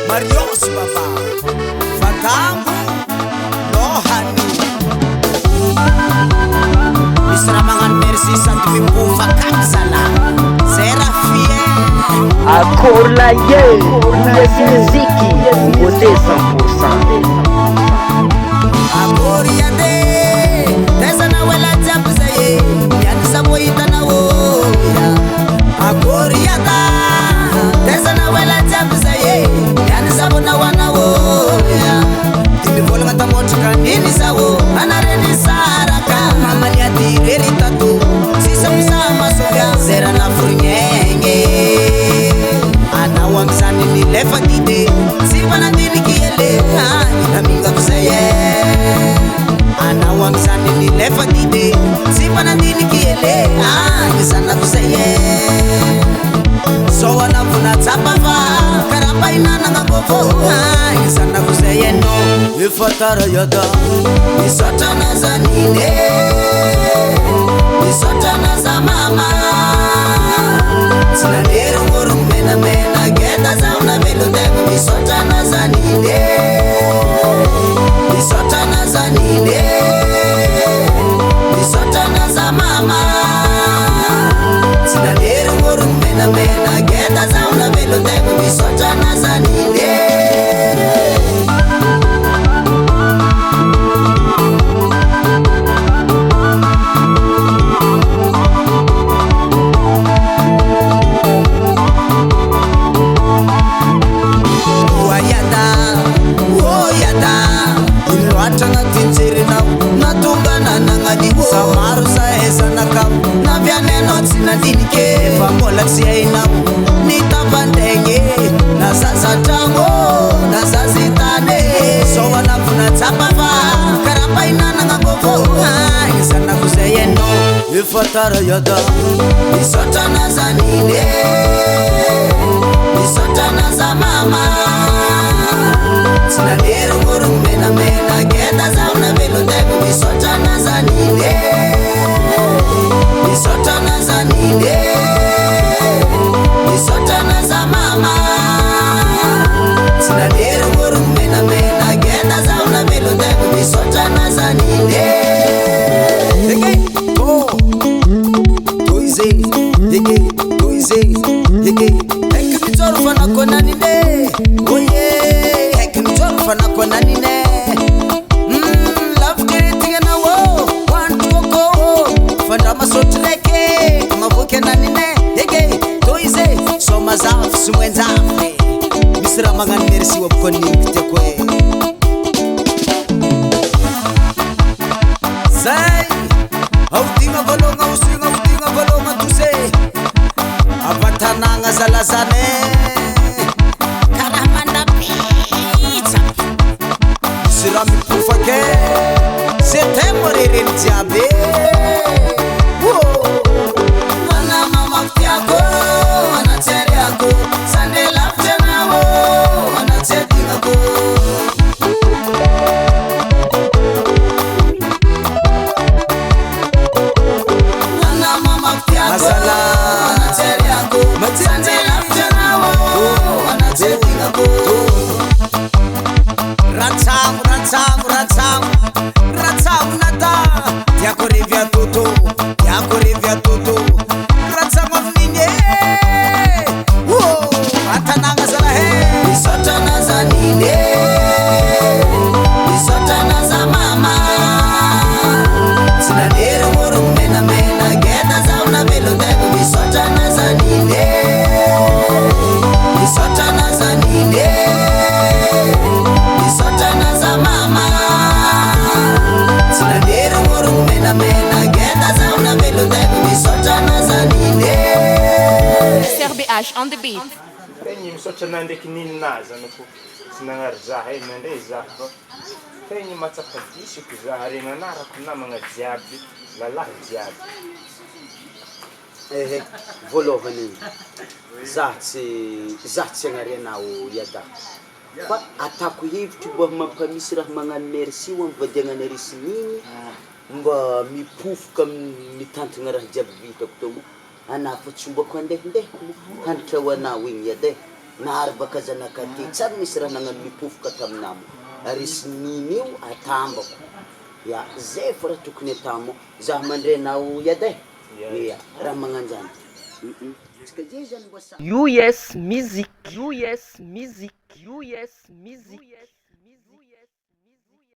Marios baba Fatangu Lohani Misramangan Mercy Santifipo Fakaksala Serafie Akola ye Yes muziki Wote 100% Akoria de Tesa na wela jabu zaye Yanisa moita na wo Akoria da Tesa na wela jabu zaye Sabona wana wo Timi bolu mata mochika nini sawo Anareni saraka Mama ni atireri tatu Sisa msama soga Zera na furnyenye Ana wa msani ni lefa dide Sipa na dini kiele Ina minga kuseye Ana wa msani ni lefa dide Sipa na dini kiele Ina kuseye So wanavuna tapava Karamba inana ngabofo Isana kuseye no Ifatara yada Isatana za nine Isatana za mama Sina nero nguru mena mena Geta za una velo dego Isatana za nine Isatana za nine Isatana za mama Sina nero nguru mena mena Geta za una velo dego Isatana za nine Samaru saesa na kam Na vyaneno tsina dinike Fambola tsiaina Nita vandenge Na sasa tango Na sasitane So wanafuna tapava Karapa inana ngabofo Isana kuseyeno Ifatara yada Isotana za nine Isotana za mama Sina niru nguru mena mena Geta za una velo dego Isotana za nine Isotana za nine Isotana za mama Sina niru nguru mena mena Geta za una velo dego Isotana za nine Hege, oh Toize, hege, toize, hege Heke mitoru fana kona nine Oh yeah Heke mitoru fana kona nine Love kiritinga na wo One to go Fanda masotileke Mavuke na nine Hege, toize Soma zafu, sumwen zafu Misra mangan mersi wapkoni mkitekwe Say Autinga balonga usinga utinga balonga tuse Abatananga zalazane Karamanda pizza Sirami pufake Sete morire ntiabe Ana mama mtiako Ana tere ako Sande lafte na wo Ana teti ako Masala Anatere ako Sande lafte na wo Ana teti ako Ratsam, ratsam, ratsam Ratsam nada Tiako revia toto Tiako revia toto Ratsam afnine Atananga zala he Isotana za nine Isotana za mama Sina nero moro mena mena Geta za una velo dego Flash on the beat. Tegny misaotra na ndraiky ninazy anako tsy nagnary zaha nandray zaha fa tegny matsaka disiko zaha regny anarako namagna jiaby lalahy jiaby. Voalohany za tsy agnarianao Yada fa atako hevitry mba mampamisy raha magnano merci ho am'vadiagnana risin'igny mba mipofoka mitantagna raha jiaby vitako tomo ana fa tsy mbako andehandeha hanitra ho anao igny Yada nahary baka zanakaty tsary misy raha nagnano mipofoka taminamo risin'igny io atambako ya zay fa raha tokony atamo za mandray anao Yada ya raha magnanjany US Music. US Music. US Music.